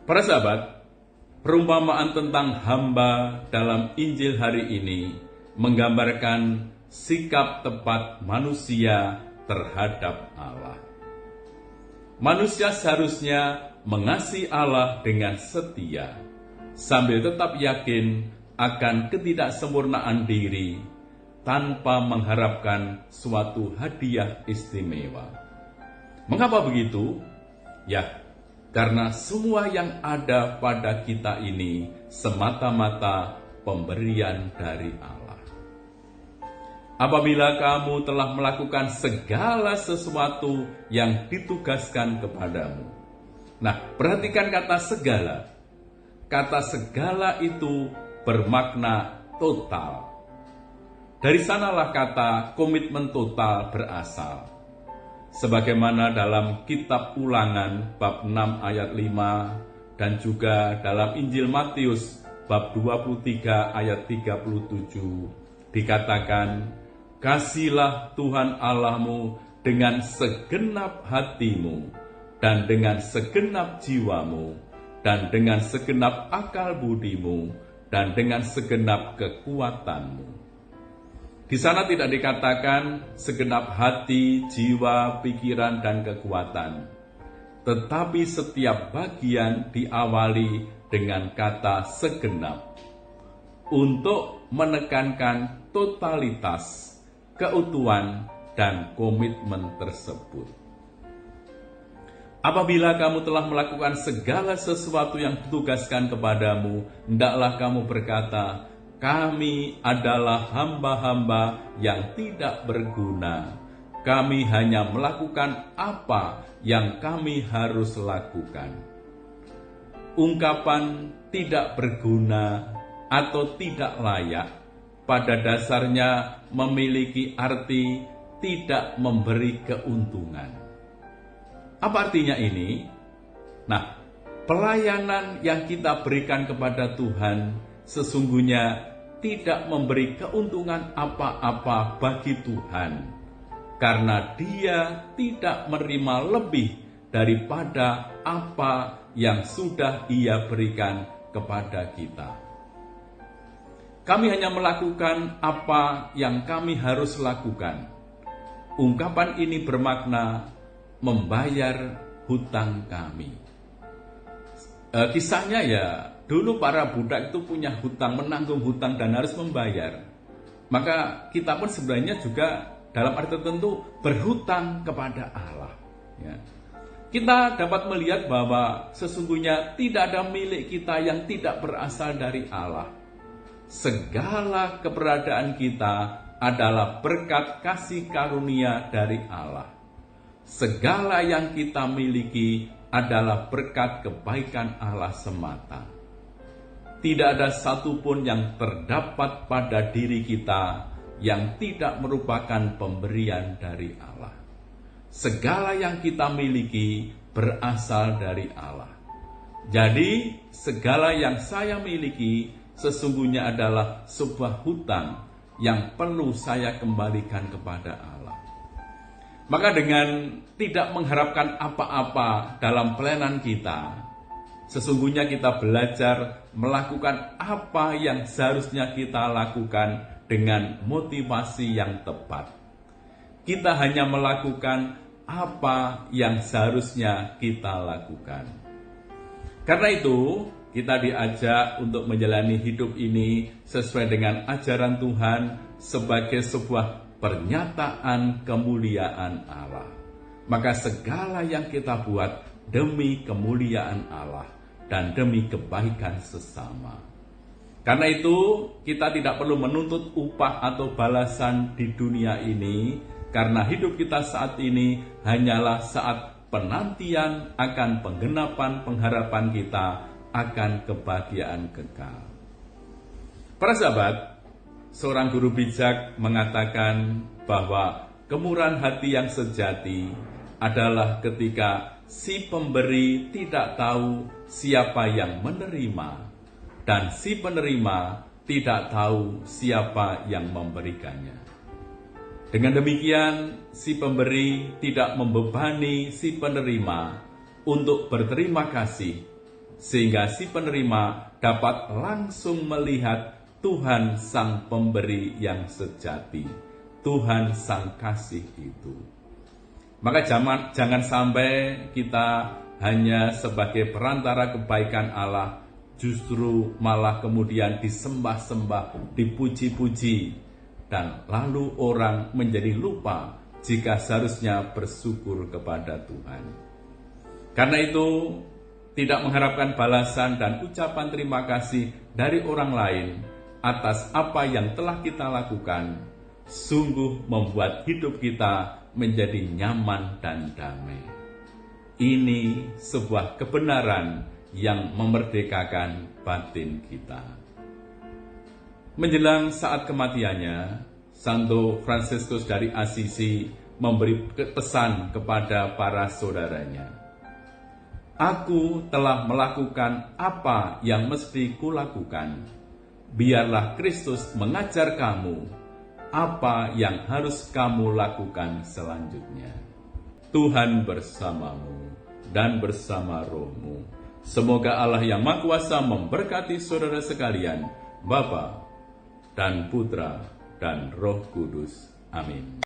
Para sahabat, perumpamaan tentang hamba dalam Injil hari ini menggambarkan sikap tepat manusia terhadap Allah. Manusia seharusnya mengasihi Allah dengan setia, sambil tetap yakin akan ketidaksempurnaan diri tanpa mengharapkan suatu hadiah istimewa. Mengapa begitu? Ya, karena semua yang ada pada kita ini semata-mata pemberian dari Allah. Apabila kamu telah melakukan segala sesuatu yang ditugaskan kepadamu. Nah, perhatikan kata segala. Kata segala itu bermakna total. Dari sanalah kata komitmen total berasal. Sebagaimana dalam kitab Ulangan bab 6 ayat 5 dan juga dalam Injil Matius bab 23 ayat 37 dikatakan, "Kasihilah Tuhan Allahmu dengan segenap hatimu dan dengan segenap jiwamu dan dengan segenap akal budimu dan dengan segenap kekuatanmu." Di sana tidak dikatakan segenap hati, jiwa, pikiran, dan kekuatan. Tetapi setiap bagian diawali dengan kata segenap. Untuk menekankan totalitas, keutuhan, dan komitmen tersebut. Apabila kamu telah melakukan segala sesuatu yang ditugaskan kepadamu, hendaklah kamu berkata, "Kami adalah hamba-hamba yang tidak berguna. Kami hanya melakukan apa yang kami harus lakukan." Ungkapan tidak berguna atau tidak layak pada dasarnya memiliki arti tidak memberi keuntungan. Apa artinya ini? Nah, pelayanan yang kita berikan kepada Tuhan sesungguhnya tidak memberi keuntungan apa-apa bagi Tuhan, karena Dia tidak menerima lebih daripada apa yang sudah Ia berikan kepada kita. Kami hanya melakukan apa yang kami harus lakukan. Ungkapan ini bermakna membayar hutang kami. Kisahnya ya, dulu para budak itu punya hutang, menanggung hutang dan harus membayar. Maka kita pun sebenarnya juga dalam arti tertentu berhutang kepada Allah. Ya. Kita dapat melihat bahwa sesungguhnya tidak ada milik kita yang tidak berasal dari Allah. Segala keberadaan kita adalah berkat kasih karunia dari Allah. Segala yang kita miliki adalah berkat kebaikan Allah semata. Tidak ada satupun yang terdapat pada diri kita yang tidak merupakan pemberian dari Allah. Segala yang kita miliki berasal dari Allah. Jadi, segala yang saya miliki sesungguhnya adalah sebuah hutang yang perlu saya kembalikan kepada Allah. Maka dengan tidak mengharapkan apa-apa dalam pelayanan kita, sesungguhnya kita belajar melakukan apa yang seharusnya kita lakukan dengan motivasi yang tepat. Kita hanya melakukan apa yang seharusnya kita lakukan. Karena itu, kita diajak untuk menjalani hidup ini sesuai dengan ajaran Tuhan sebagai sebuah pernyataan kemuliaan Allah. Maka segala yang kita buat demi kemuliaan Allah dan demi kebaikan sesama. Karena itu kita tidak perlu menuntut upah atau balasan di dunia ini, karena hidup kita saat ini hanyalah saat penantian akan penggenapan pengharapan kita akan kebahagiaan kekal. Para sahabat, seorang guru bijak mengatakan bahwa kemurahan hati yang sejati adalah ketika si pemberi tidak tahu siapa yang menerima dan si penerima tidak tahu siapa yang memberikannya. Dengan demikian, si pemberi tidak membebani si penerima untuk berterima kasih, sehingga si penerima dapat langsung melihat Tuhan Sang Pemberi yang sejati, Tuhan Sang Kasih itu. Maka jangan sampai kita hanya sebagai perantara kebaikan Allah, justru malah kemudian disembah-sembah, dipuji-puji, dan lalu orang menjadi lupa jika seharusnya bersyukur kepada Tuhan. Karena itu, tidak mengharapkan balasan dan ucapan terima kasih dari orang lain atas apa yang telah kita lakukan, sungguh membuat hidup kita menjadi nyaman dan damai. Ini sebuah kebenaran yang memerdekakan batin kita. Menjelang saat kematiannya, Santo Fransiskus dari Assisi memberi pesan kepada para saudaranya. Aku telah melakukan apa yang mesti kulakukan. Biarlah Kristus mengajar kamu apa yang harus kamu lakukan selanjutnya. Tuhan bersamamu dan bersama rohmu. Semoga Allah yang Maha Kuasa memberkati saudara sekalian, Bapa dan Putra dan Roh Kudus. Amin.